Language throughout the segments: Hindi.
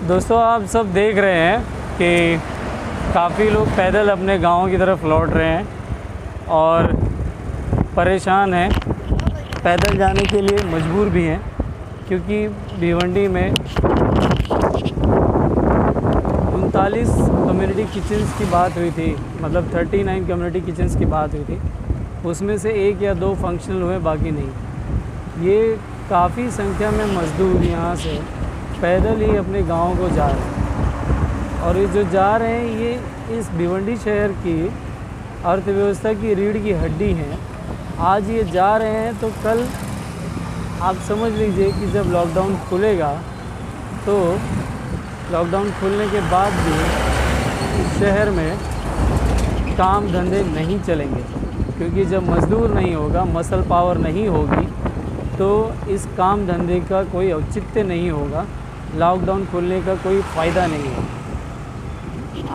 दोस्तों, आप सब देख रहे हैं कि काफ़ी लोग पैदल अपने गाँव की तरफ लौट रहे हैं और परेशान हैं, पैदल जाने के लिए मजबूर भी हैं, क्योंकि भिवंडी में 39 कम्युनिटी किचन्स की बात हुई थी, मतलब 39 कम्युनिटी किचन्स की बात हुई थी। उसमें से 1 या 2 फंक्शनल हुए, बाकी नहीं। ये काफ़ी संख्या में मज़दूर यहाँ से पैदल ही अपने गाँव को जा रहे हैं, और ये जो जा रहे हैं ये इस भिवंडी शहर की अर्थव्यवस्था की रीढ़ की हड्डी हैं। आज ये जा रहे हैं तो कल आप समझ लीजिए कि जब लॉकडाउन खुलेगा तो लॉकडाउन खुलने के बाद भी इस शहर में काम धंधे नहीं चलेंगे, क्योंकि जब मज़दूर नहीं होगा, मसल पावर नहीं होगी, तो इस काम धंधे का कोई औचित्य नहीं होगा, लॉकडाउन खुलने का कोई फ़ायदा नहीं है।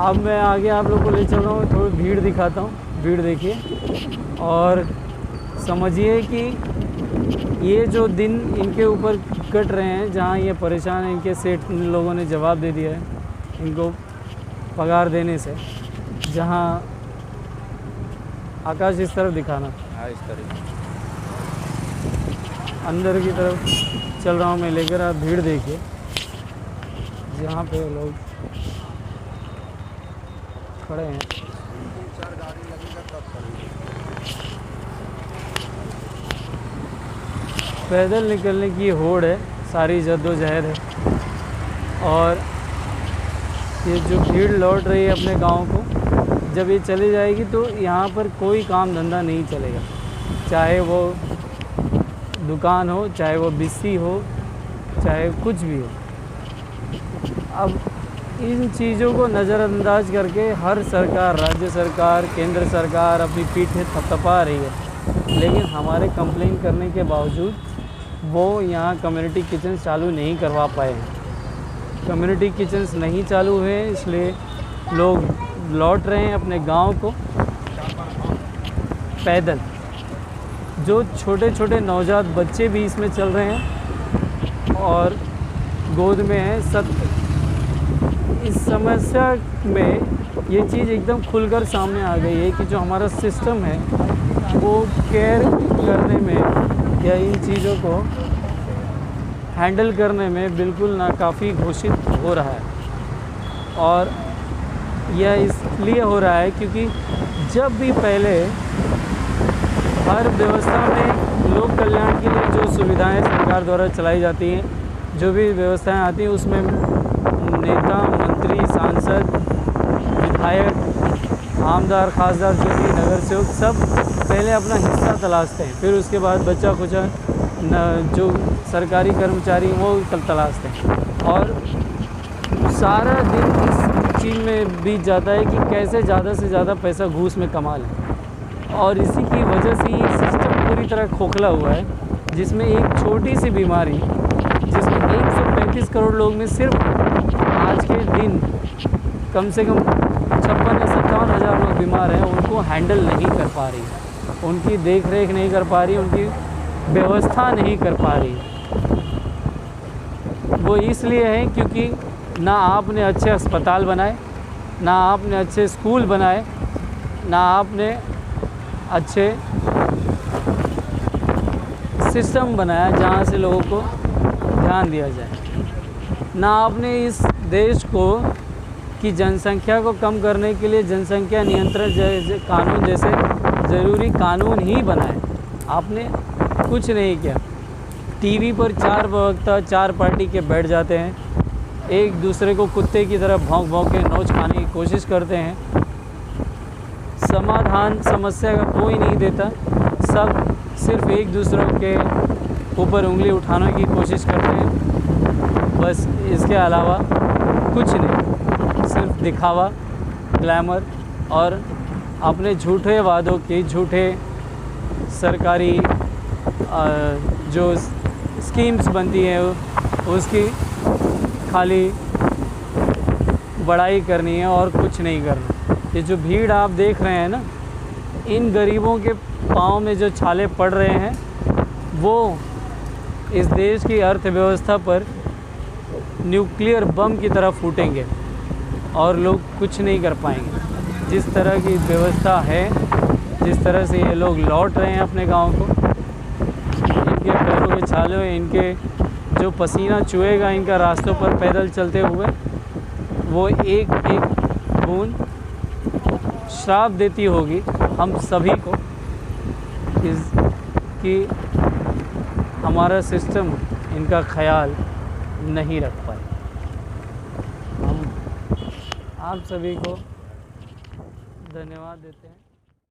अब मैं आगे आप लोगों को ले चल रहा हूँ, थोड़ी भीड़ दिखाता हूँ। भीड़ देखिए और समझिए कि ये जो दिन इनके ऊपर कट रहे हैं, जहाँ ये परेशान हैं, इनके सेठ लोगों ने जवाब दे दिया है इनको पगार देने से। जहाँ आकाश इस तरफ दिखाना, इस तरह अंदर की तरफ चल रहा हूँ मैं लेकर। आप भीड़ देखिए, जहाँ पे लोग खड़े हैं। पैदल निकलने की होड़ है, सारी जद्दोजहद है, और ये जो भीड़ लौट रही है अपने गांव को, जब ये चली जाएगी तो यहाँ पर कोई काम धंधा नहीं चलेगा, चाहे वो दुकान हो, चाहे वो बिस्सी हो, चाहे कुछ भी हो। अब इन चीज़ों को नज़रअंदाज करके हर सरकार, राज्य सरकार, केंद्र सरकार अपनी पीठें थपथपा रही है, लेकिन हमारे कंप्लेन करने के बावजूद वो यहाँ कम्युनिटी किचन चालू नहीं करवा पाए हैं। कम्युनिटी किचन्स नहीं चालू हुए, इसलिए लोग लौट रहे हैं अपने गांव को पैदल। जो छोटे छोटे नवजात बच्चे भी इसमें चल रहे हैं और गोद में हैं सब। इस समस्या में ये चीज़ एकदम खुलकर सामने आ गई है कि जो हमारा सिस्टम है वो केयर करने में या इन चीज़ों को हैंडल करने में बिल्कुल नाकाफ़ी घोषित हो रहा है। और यह इसलिए हो रहा है क्योंकि जब भी पहले हर व्यवस्था में लोक कल्याण के लिए जो सुविधाएं सरकार द्वारा चलाई जाती हैं, जो भी व्यवस्थाएं आती हैं, उसमें नेता, मंत्री, सांसद, विधायक, आमदार, खासदार, जो भी नगर सेवक, सब पहले अपना हिस्सा तलाशते हैं, फिर उसके बाद बच्चा खुचा जो सरकारी कर्मचारी वो तलाशते हैं, और सारा दिन इस चीज़ में बीत जाता है कि कैसे ज़्यादा से ज़्यादा पैसा घूस में कमा लें। और इसी की वजह से ये सिस्टम पूरी तरह खोखला हुआ है, जिसमें एक छोटी सी बीमारी, जिसमें 135 करोड़ लोग में सिर्फ आज के दिन कम से कम 56 या 57 हज़ार लोग बीमार हैं, उनको हैंडल नहीं कर पा रही, उनकी देख रेख नहीं कर पा रही, उनकी व्यवस्था नहीं कर पा रही। वो इसलिए है क्योंकि ना आपने अच्छे अस्पताल बनाए, ना आपने अच्छे स्कूल बनाए, ना आपने अच्छे सिस्टम बनाया जहाँ से लोगों को ध्यान दिया जाए, ना आपने इस देश को की जनसंख्या को कम करने के लिए जनसंख्या नियंत्रण कानून जैसे ज़रूरी कानून ही बनाए। आपने कुछ नहीं किया। टीवी पर 4 प्रवक्ता 4 पार्टी के बैठ जाते हैं, एक दूसरे को कुत्ते की तरह भौंक भौंक के नोच खाने की कोशिश करते हैं। समाधान समस्या का कोई नहीं देता, सब सिर्फ एक दूसरे के ऊपर उंगली उठाने की कोशिश करते हैं, बस इसके अलावा कुछ नहीं, सिर्फ दिखावा, ग्लैमर और अपने झूठे वादों के, झूठे सरकारी जो स्कीम्स बनती हैं उसकी खाली बड़ाई करनी है और कुछ नहीं करना। ये जो भीड़ आप देख रहे हैं ना, इन गरीबों के पाँव में जो छाले पड़ रहे हैं वो इस देश की अर्थव्यवस्था पर न्यूक्लियर बम की तरह फूटेंगे और लोग कुछ नहीं कर पाएंगे। जिस तरह की व्यवस्था है, जिस तरह से ये लोग लौट रहे हैं अपने गांव को, इनके पैरों के छाले, इनके जो पसीना चुएगा इनका रास्तों पर पैदल चलते हुए, वो एक एक बूंद श्राप देती होगी हम सभी को कि हमारा सिस्टम इनका ख्याल नहीं रख पाए। हम आप सभी को धन्यवाद देते हैं।